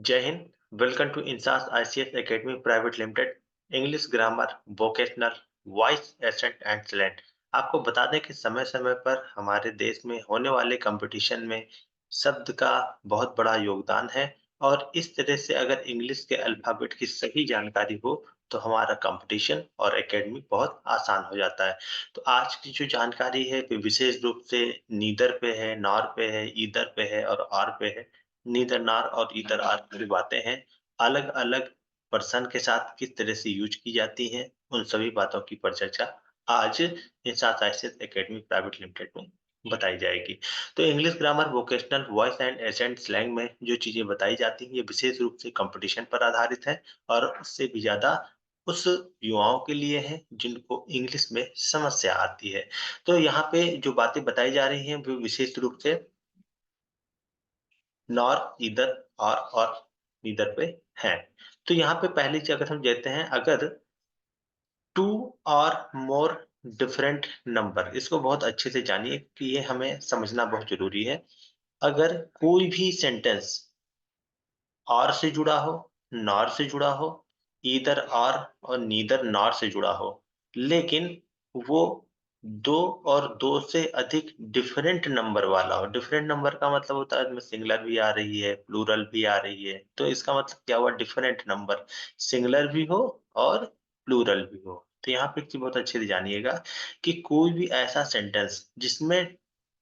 जय हिंद। Welcome to इंसास ICS academy private limited. English grammar, vocational, voice accent and slang. आपको बता दें कि समय समय पर हमारे देश में होने वाले कंपटीशन में शब्द का बहुत बड़ा योगदान है। और इस तरह से अगर इंग्लिश के अल्फाबेट की सही जानकारी हो तो हमारा कंपटीशन और एकेडमी बहुत आसान हो जाता है। तो आज की जो जानकारी है वो विशेष रूप से नीदर पे है, नॉर पे है, ईदर पे है और आर पे है। नीदर नार और ईदर आर की बातें हैं। अलग-अलग पर्सन के साथ किस तरह से यूज़ की जाती हैं, उन सभी बातों की परिचर्चा आज इंसास आईसीएस एकेडमी प्राइवेट लिमिटेड में बताई जाएगी। तो English grammar, vocational, voice and accent slang में जो चीज़ें बताई जाती हैं, ये विशेष रूप से कॉम्पिटिशन पर आधारित है और उससे भी ज़्यादा उस युवाओं के लिए है जिनको इंग्लिश में समस्या आती है। तो यहाँ पे जो बातें बताई जा रही हैं, वो विशेष रूप से नॉर, ईदर और नीदर पे हैं। तो यहाँ पे पहली चीज़ अगर हम देते हैं, अगर टू और मोर डिफरेंट नंबर, इसको बहुत अच्छे से जानिए कि ये हमें समझना बहुत ज़रूरी है। अगर कोई भी सेंटेंस और से जुड़ा हो, नॉर से जुड़ा हो, ईदर और नीदर नॉर से जुड़ा हो, लेकिन वो 2 और 2 से अधिक डिफरेंट नंबर वाला हो। डिफरेंट नंबर का मतलब होता है इसमें सिंगुलर भी आ रही है, प्लूरल भी आ रही है। तो इसका मतलब क्या हुआ, डिफरेंट नंबर, सिंगुलर भी हो और प्लूरल भी हो। तो यहाँ पे एक चीज़ बहुत अच्छे से जानिएगा कि कोई भी ऐसा सेंटेंस जिसमें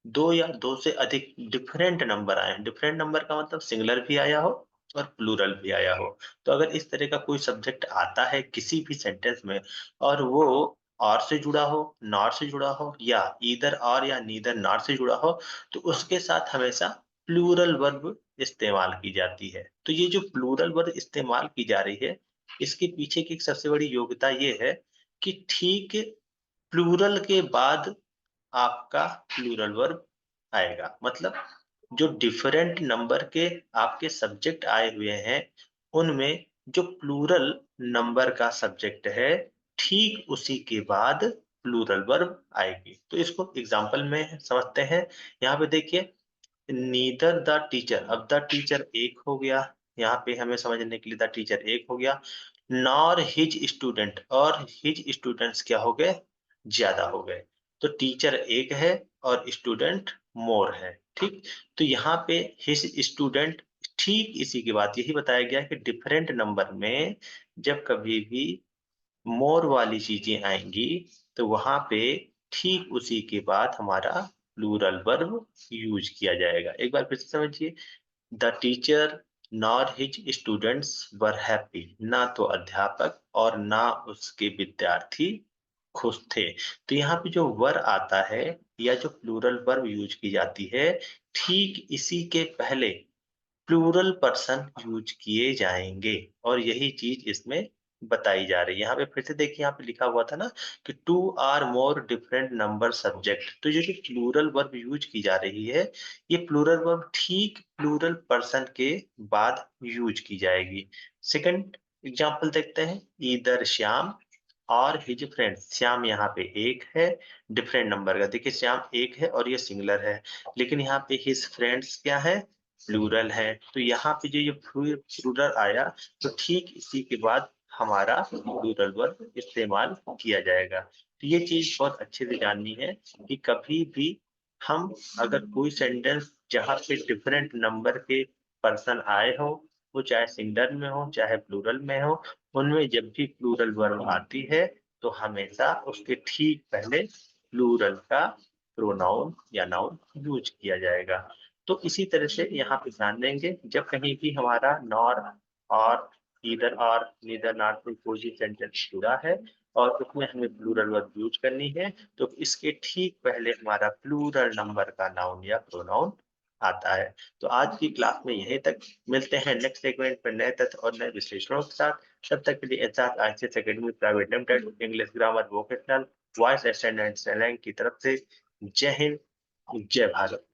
2 या 2 से अधिक डिफरेंट नंबर आए हैं। डिफरेंट नंबर का मतलब सिंगुलर भी आया हो और प्लूरल भी आया हो। तो अगर इस तरह का कोई सब्जेक्ट आता है किसी भी सेंटेंस में और वो और से जुड़ा हो, नॉट से जुड़ा हो या ईदर और या नीदर नॉट से जुड़ा हो, तो उसके साथ हमेशा प्लूरल वर्ब इस्तेमाल की जाती है। तो ये जो प्लूरल वर्ब इस्तेमाल की जा रही है, इसके पीछे की एक सबसे बड़ी योग्यता ये है कि ठीक प्लूरल के बाद आपका प्लूरल वर्ब आएगा। मतलब जो डिफरेंट नंबर के आपके सब्जेक्ट आए हुए हैं, उनमें जो प्लूरल नंबर का सब्जेक्ट है, ठीक उसी के बाद प्लूरल वर्ब आएगी। तो इसको एग्जांपल में समझते हैं। यहाँ पे देखिए, नीदर द टीचर, अब द टीचर एक हो गया, यहाँ पे हमें समझने के लिए द टीचर एक हो गया, नॉर हिज स्टूडेंट, और हिज स्टूडेंट्स क्या हो गए, ज्यादा हो गए। तो टीचर एक है और स्टूडेंट मोर है, ठीक। तो यहाँ पे हिज स्टूडेंट, ठीक इसी की बात यही बताया गया है कि डिफरेंट नंबर में जब कभी भी मोर वाली चीजें आएंगी तो वहां पे ठीक उसी के बाद हमारा प्लूरल वर्ब यूज किया जाएगा। एक बार फिर से समझिए, the teacher nor his students were happy, ना तो अध्यापक और ना उसके विद्यार्थी खुश थे। तो यहाँ पे जो वर आता है या जो प्लूरल वर्ब यूज की जाती है, ठीक इसी के पहले प्लूरल पर्सन यूज किए जाएंगे और यही चीज इसमें बताई जा रही है। यहाँ पे फिर से देखिए, यहाँ पे लिखा हुआ था ना कि two or more different number subject. तो ये जो प्लूरल वर्ब यूज की जा रही है, ये प्लूरल वर्ब ठीक प्लूरल पर्सन के बाद यूज की जाएगी। सेकंड एग्जांपल देखते हैं, इधर श्याम और हिज फ्रेंड। श्याम यहाँ पे एक है, डिफरेंट नंबर का, देखिए श्याम एक है और ये सिंगुलर है, लेकिन यहाँ पे हिज फ्रेंड्स क्या है, प्लूरल है। तो यहाँ पे जो ये प्लूरल आया, तो ठीक इसी के बाद हमारा प्लूरल वर्ब इस्तेमाल किया जाएगा। तो ये चीज बहुत अच्छे से जाननी है कि कभी भी हम अगर कोई सेंटेंस जहाँ पे डिफरेंट नंबर के पर्सन आए हो, वो चाहे सिंगुलर में हो चाहे प्लूरल में हो, उनमें जब भी प्लूरल वर्ब आती है तो हमेशा उसके ठीक पहले प्लूरल का प्रोनाउन या नाउन यूज किया जाएगा। तो इसी तरह से यहाँ पे ध्यान देंगे, जब कहीं भी हमारा नॉर और ईदर और नीदर नॉट में कोई भी सेंटेंस जुड़ा है और उसमें हमें प्लूरल वर्ब यूज करनी है, तो इसके ठीक पहले हमारा प्लूरल नंबर का नाउन या प्रोनाउन आता है। तो आज की क्लास में यहीं तक। मिलते हैं नेक्स्ट सेगमेंट पर नए तथ्य और नए विश्लेषणों के साथ। तब तक के लिए HR ICS academy private limited, English grammar, vocational, voice accent and slang की तरफ से जय हिंद, जय भारत।